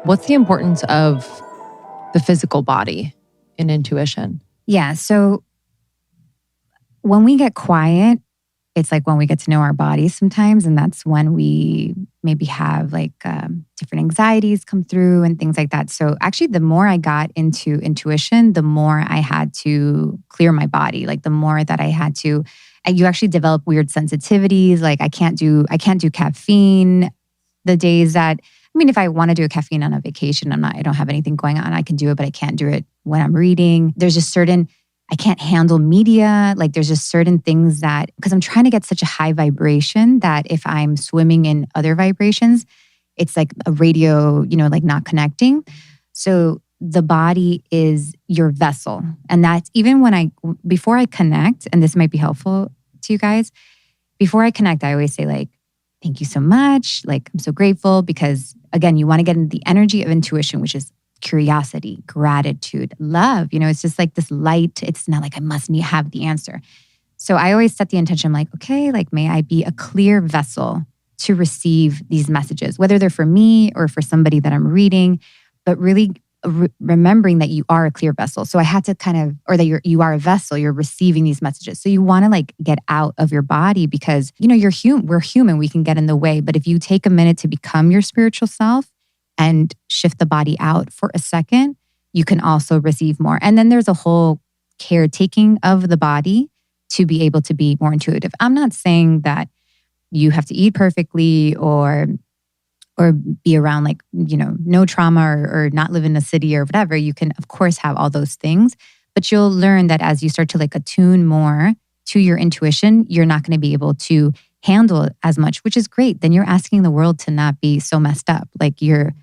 What's the importance of the physical body in intuition? Yeah. So when we get quiet, it's like when we get to know our bodies sometimes. And that's when we maybe have like different anxieties come through and things like that. So actually, the more I got into intuition, the more I had to clear my body. Like the more that I had to, you actually develop weird sensitivities. Like I can't do caffeine the days that, I mean, if I want to do a caffeine on a vacation, I don't have anything going on, I can do it, but I can't do it when I'm reading. There's just I can't handle media. Like there's just certain things that, because I'm trying to get such a high vibration that if I'm swimming in other vibrations, it's like a radio, like not connecting. So the body is your vessel. And that's even before I connect, and this might be helpful to you guys, before I connect, I always say like, thank you so much. Like, I'm so grateful because again, you want to get into the energy of intuition, which is curiosity, gratitude, love. It's just like this light. It's not like I must have the answer. So I always set the intention. I'm like, okay, like may I be a clear vessel to receive these messages, whether they're for me or for somebody that I'm reading, but really remembering that you are a clear vessel. So I had to or that you are a vessel, you're receiving these messages. So you want to like get out of your body because, we're human, we can get in the way. But if you take a minute to become your spiritual self and shift the body out for a second, you can also receive more. And then there's a whole caretaking of the body to be able to be more intuitive. I'm not saying that you have to eat perfectly or be around like, no trauma or not live in a city or whatever. You can, of course, have all those things, but you'll learn that as you start to like attune more to your intuition, you're not going to be able to handle it as much, which is great. Then you're asking the world to not be so messed up. Like you're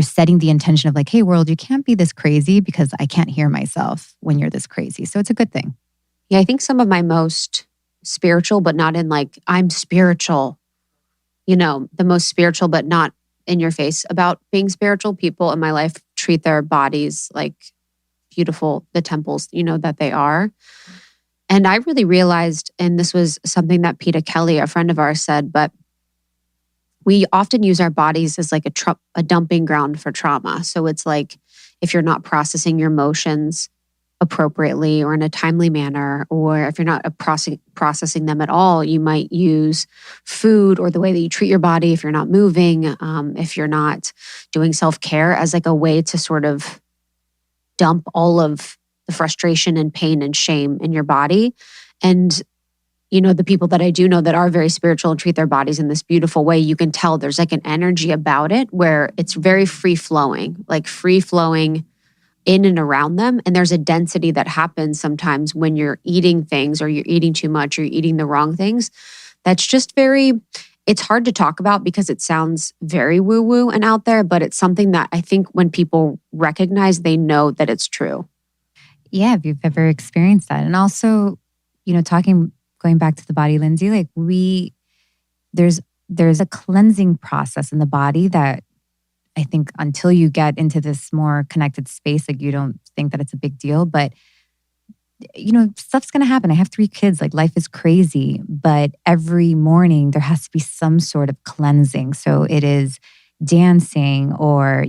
setting the intention of like, hey, world, you can't be this crazy because I can't hear myself when you're this crazy. So it's a good thing. Yeah, I think some of my most spiritual, but not in like, I'm spiritual, the most spiritual, but not in your face about being spiritual people in my life treat their bodies like beautiful, the temples, that they are. And I really realized, and this was something that Peter Kelly, a friend of ours, said, but we often use our bodies as like a dumping ground for trauma. So it's like if you're not processing your emotions appropriately or in a timely manner, or if you're not processing them at all, you might use food or the way that you treat your body if you're not moving, if you're not doing self-care as like a way to sort of dump all of the frustration and pain and shame in your body. And the people that I do know that are very spiritual and treat their bodies in this beautiful way, you can tell there's like an energy about it where it's very free-flowing in and around them. And there's a density that happens sometimes when you're eating things or you're eating too much or you're eating the wrong things. That's just it's hard to talk about because it sounds very woo-woo and out there, but it's something that I think when people recognize, they know that it's true. Yeah, if you've ever experienced that. And also, going back to the body, Lindsey, like there's a cleansing process in the body that I think until you get into this more connected space, like you don't think that it's a big deal, but stuff's going to happen. I have 3 kids, like life is crazy, but every morning there has to be some sort of cleansing. So it is dancing or,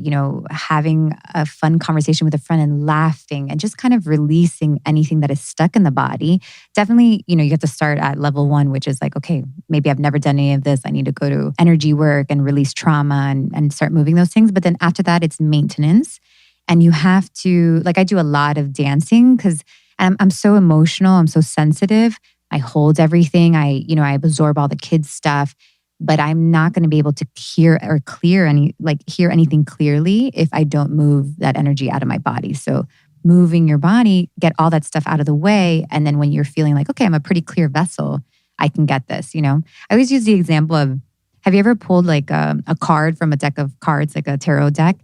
having a fun conversation with a friend and laughing and just kind of releasing anything that is stuck in the body. Definitely, you have to start at level 1, which is like, okay, maybe I've never done any of this. I need to go to energy work and release trauma and start moving those things. But then after that, it's maintenance. And you have to, like I do a lot of dancing because I'm so emotional. I'm so sensitive. I hold everything. I absorb all the kids' stuff. But I'm not going to be able to hear anything clearly if I don't move that energy out of my body. So moving your body, get all that stuff out of the way. And then when you're feeling like, okay, I'm a pretty clear vessel, I can get this, I always use the example of, have you ever pulled like a card from a deck of cards, like a tarot deck,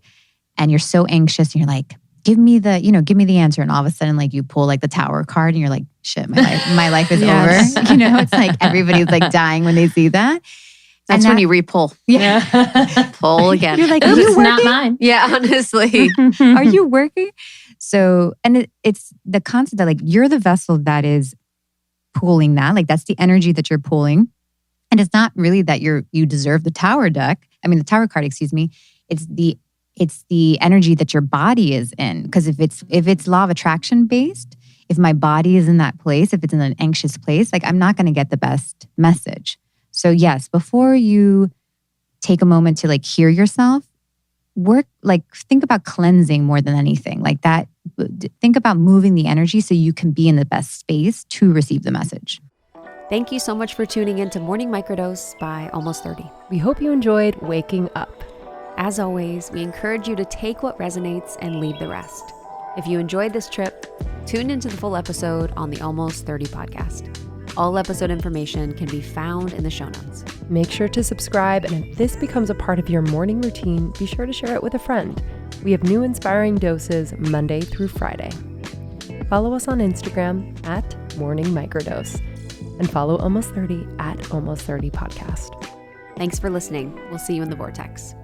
and you're so anxious and you're like, give me the answer. And all of a sudden, like you pull like the Tower card and you're like, shit, my life is Yes. over. It's like everybody's like dying when they see that. That's when you re-pull. Yeah. Pull again. You're like, Oops, are you working? not mine. Yeah, honestly. Are you working? So, and it's the concept that like you're the vessel that is pulling that. Like that's the energy that you're pulling. And it's not really that you deserve the Tower deck. I mean, the Tower card, excuse me. It's the it's the energy that your body is in. Because if it's law of attraction based, if my body is in that place, if it's in an anxious place, like I'm not going to get the best message. So yes, before you take a moment to like hear yourself, think about cleansing more than anything. Like that, think about moving the energy so you can be in the best space to receive the message. Thank you so much for tuning in to Morning Microdose by Almost 30. We hope you enjoyed waking up. As always, we encourage you to take what resonates and leave the rest. If you enjoyed this trip, tune into the full episode on the Almost 30 podcast. All episode information can be found in the show notes. Make sure to subscribe, and if this becomes a part of your morning routine, be sure to share it with a friend. We have new inspiring doses Monday through Friday. Follow us on Instagram at Morning Microdose, and follow Almost 30 at Almost 30 Podcast. Thanks for listening. We'll see you in the vortex.